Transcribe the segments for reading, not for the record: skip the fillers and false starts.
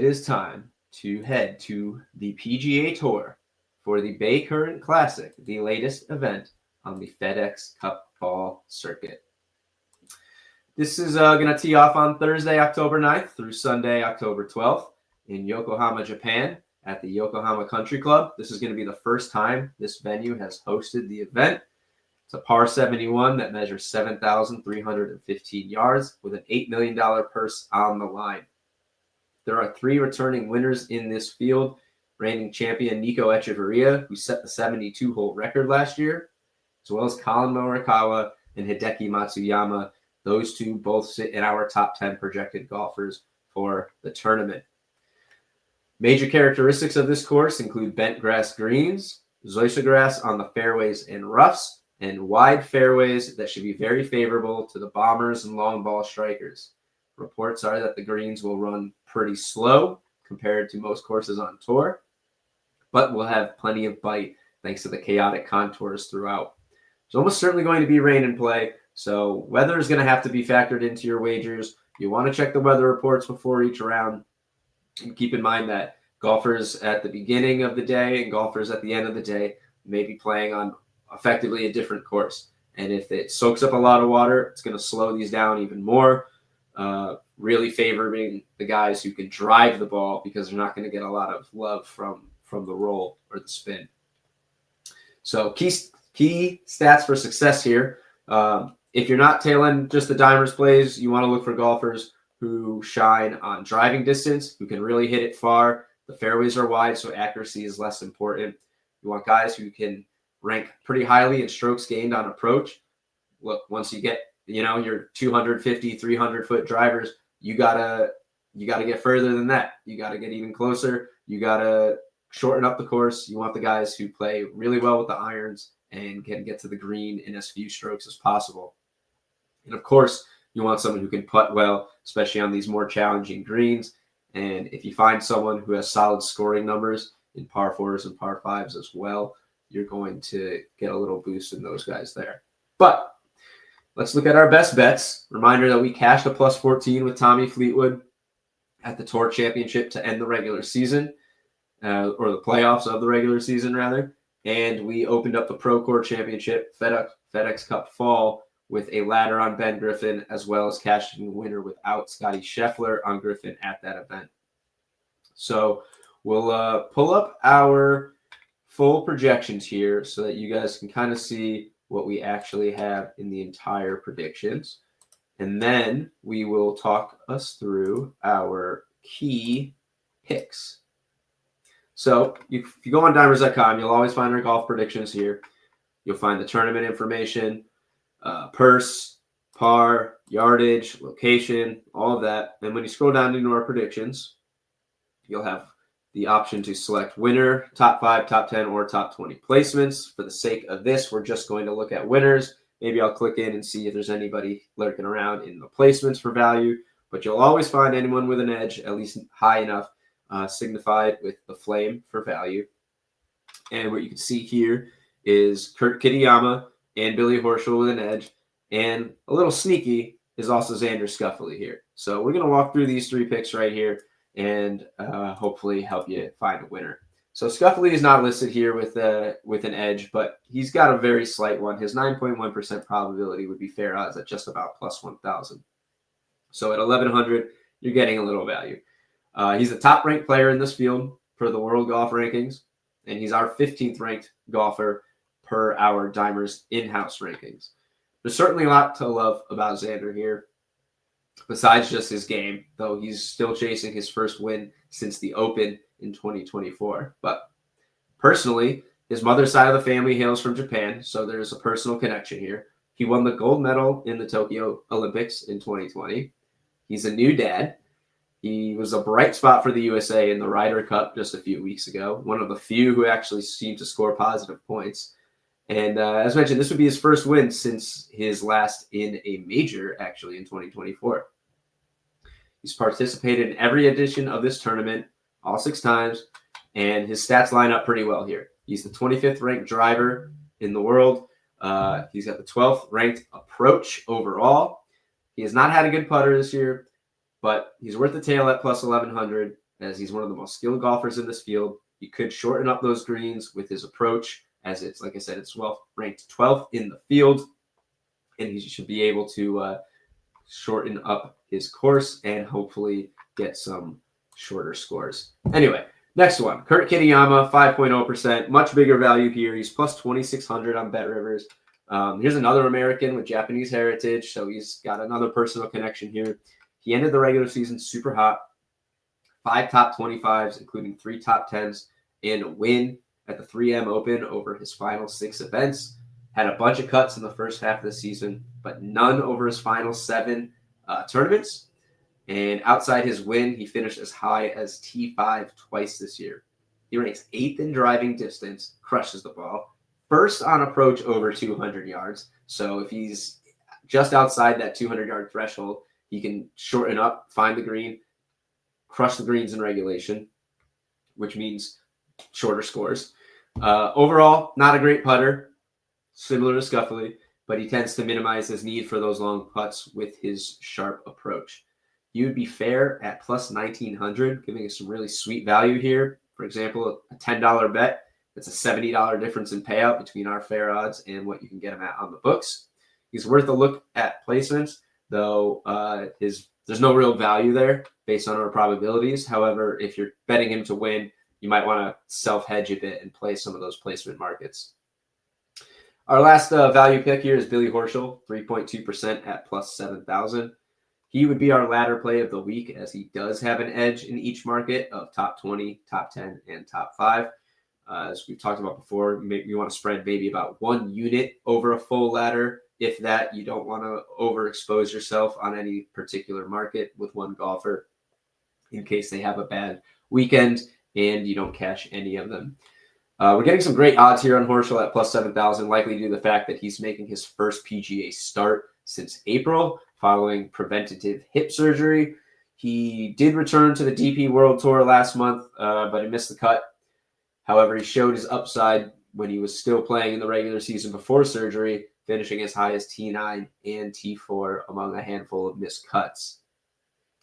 it is time to head to the PGA Tour for the Baycurrent Classic, the latest event on the FedExCup Fall circuit. This is going to tee off on Thursday, October 9th through Sunday, October 12th in Yokohama, Japan at the Yokohama Country Club. This is going to be the first time this venue has hosted the event. It's a par 71 that measures 7,315 yards with an $8 million purse on the line. There are 3 returning winners in this field. Reigning champion Nico Echeverria, who set the 72-hole record last year, as well as Colin Morikawa and Hideki Matsuyama. Those two both sit in our top 10 projected golfers for the tournament. Major characteristics of this course include bent grass greens, zoysia grass on the fairways and roughs, and wide fairways that should be very favorable to the bombers and long ball strikers. Reports are that the greens will run pretty slow compared to most courses on tour, but will have plenty of bite thanks to the chaotic contours throughout. There's almost certainly going to be rain in play, so weather is going to have to be factored into your wagers. You want to check the weather reports before each round. And keep in mind that golfers at the beginning of the day and golfers at the end of the day may be playing on effectively a different course. And if it soaks up a lot of water, it's going to slow these down even more, really favoring the guys who can drive the ball because they're not going to get a lot of love from the roll or the spin. So key stats for success here. If you're not tailing just the dimers plays, you want to look for golfers who shine on driving distance, who can really hit it far. The fairways are wide, so accuracy is less important. You want guys who can rank pretty highly in strokes gained on approach. Look, once you get, your 250, 300-foot drivers, you gotta get further than that. You gotta get even closer. You gotta shorten up the course. You want the guys who play really well with the irons and can get to the green in as few strokes as possible. And of course, you want someone who can putt well, especially on these more challenging greens. And if you find someone who has solid scoring numbers in par 4s and par 5s as well, you're going to get a little boost in those guys there. But let's look at our best bets. Reminder that we cashed a plus 14 with Tommy Fleetwood at the Tour Championship to end the regular season, or the playoffs of the regular season, rather. And we opened up the Pro Tour Championship, FedExCup Fall, with a ladder on Ben Griffin, as well as cashing the winner without Scotty Scheffler on Griffin at that event. So we'll pull up our full projections here so that you guys can kind of see what we actually have in the entire predictions. And then we will talk us through our key picks. So if you go on dimers.com, you'll always find our golf predictions here. You'll find the tournament information, purse, par, yardage, location, all of that. And when you scroll down into our predictions, you'll have the option to select winner, top 5, top 10, or top 20 placements. For the sake of this, we're just going to look at winners. Maybe I'll click in and see if there's anybody lurking around in the placements for value. But you'll always find anyone with an edge, at least high enough, signified with the flame for value. And what you can see here is Kurt Kitayama and Billy Horschel with an edge. And a little sneaky is also Xander Schauffele here. So we're going to walk through these 3 picks right here and hopefully help you find a winner. So Schauffele is not listed here with an edge, but he's got a very slight one. His 9.1% probability would be fair odds at just about plus 1,000. So at 1,100, you're getting a little value. He's the top-ranked player in this field per the World Golf Rankings, and he's our 15th ranked golfer per our Dimers in-house rankings. There's certainly a lot to love about Xander here, besides just his game, though he's still chasing his first win since the Open in 2024. But personally, his mother's side of the family hails from Japan, so there's a personal connection here. He won the gold medal in the Tokyo Olympics in 2020. He's a new dad. He was a bright spot for the USA in the Ryder Cup just a few weeks ago, one of the few who actually seemed to score positive points. And as mentioned, this would be his first win since his last in a major, actually, in 2024. He's participated in every edition of this tournament, all 6 times, and his stats line up pretty well here. He's the 25th ranked driver in the world. He's got the 12th ranked approach overall. He has not had a good putter this year, but he's worth the tail at plus 1,100. as he's one of the most skilled golfers in this field. He could shorten up those greens with his approach, as it's, like I said, it's ranked 12th in the field, and he should be able to shorten up his course and hopefully get some shorter scores. Anyway, next one, Kurt Kitayama, 5.0%, much bigger value here. He's plus 2,600 on BetRivers. Here's another American with Japanese heritage, so he's got another personal connection here. He ended the regular season super hot, 5 top 25s, including 3 top 10s, and a win at the 3M Open over his final 6 events. Had a bunch of cuts in the first half of the season, but none over his final 7 tournaments. And outside his win, he finished as high as T5 twice this year. He ranks 8th in driving distance, crushes the ball, first on approach over 200 yards. So if he's just outside that 200-yard threshold, he can shorten up, find the green, crush the greens in regulation, which means shorter scores. Overall, not a great putter, similar to Schauffele, but he tends to minimize his need for those long putts with his sharp approach. You would be fair at plus 1,900, giving us some really sweet value here. For example, a $10 bet, that's a $70 difference in payout between our fair odds and what you can get him at on the books. He's worth a look at placements, though there's no real value there based on our probabilities. However, if you're betting him to win, you might want to self-hedge a bit and play some of those placement markets. Our last value pick here is Billy Horschel, 3.2% at plus 7,000. He would be our ladder play of the week, as he does have an edge in each market of top 20, top 10, and top 5. As we've talked about before, you want to spread maybe about 1 unit over a full ladder. If that, you don't want to overexpose yourself on any particular market with one golfer in case they have a bad weekend and you don't cash any of them. We're getting some great odds here on Horschel at plus 7,000, likely due to the fact that he's making his first PGA start since April following preventative hip surgery. He did return to the DP World Tour last month, but he missed the cut. However, he showed his upside when he was still playing in the regular season before surgery, finishing as high as T9 and T4 among a handful of missed cuts.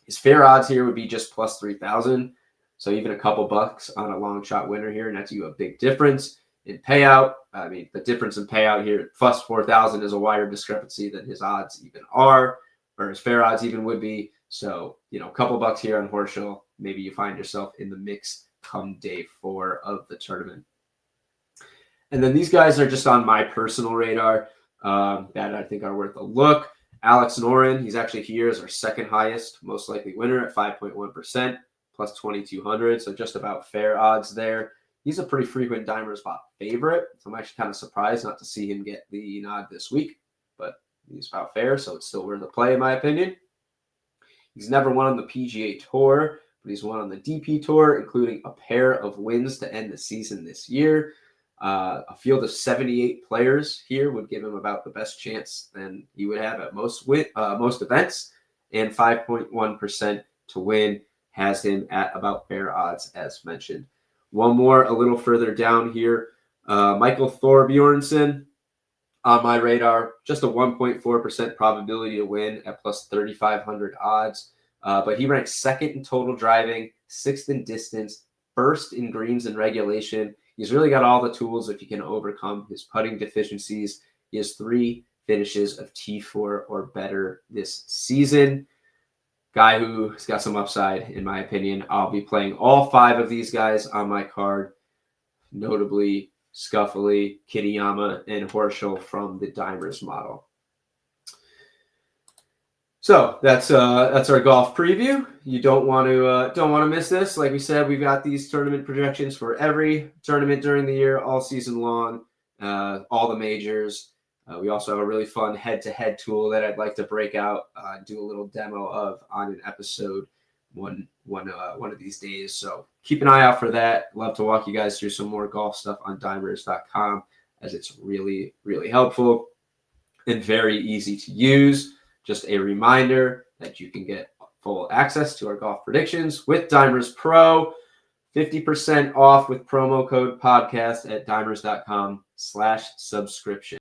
His fair odds here would be just plus 3,000. So even a couple bucks on a long shot winner here nets you a big difference in payout. I mean, the difference in payout here, plus 4,000 is a wider discrepancy than his odds even are, or his fair odds even would be. So, a couple bucks here on Horschel, maybe you find yourself in the mix come day 4 of the tournament. And then these guys are just on my personal radar that I think are worth a look. Alex Noren, he's actually here as our second highest, most likely winner at 5.1%. Plus 2,200, so just about fair odds there. He's a pretty frequent Dimer spot favorite, so I'm actually kind of surprised not to see him get the nod this week, but he's about fair, so it's still worth a play in my opinion. He's never won on the PGA Tour, but he's won on the DP Tour, including a pair of wins to end the season this year. A field of 78 players here would give him about the best chance than he would have at most events, and 5.1% to win has him at about fair odds, as mentioned. One more a little further down here. Michael Thorbjornsen on my radar, just a 1.4% probability to win at plus 3,500 odds. But he ranks 2nd in total driving, 6th in distance, 1st in greens and regulation. He's really got all the tools if he can overcome his putting deficiencies. He has 3 finishes of T4 or better this season. Guy who's got some upside, in my opinion. I'll be playing all 5 of these guys on my card, notably Schauffele, Kitayama, and Horschel from the Dimers model. So that's our golf preview. You don't want to miss this. Like we said, we've got these tournament projections for every tournament during the year, all season long, all the majors. We also have a really fun head-to-head tool that I'd like to break out, do a little demo of on an episode one of these days. So keep an eye out for that. Love to walk you guys through some more golf stuff on dimers.com, as it's really, really helpful and very easy to use. Just a reminder that you can get full access to our golf predictions with Dimers Pro. 50% off with promo code podcast at dimers.com/subscription.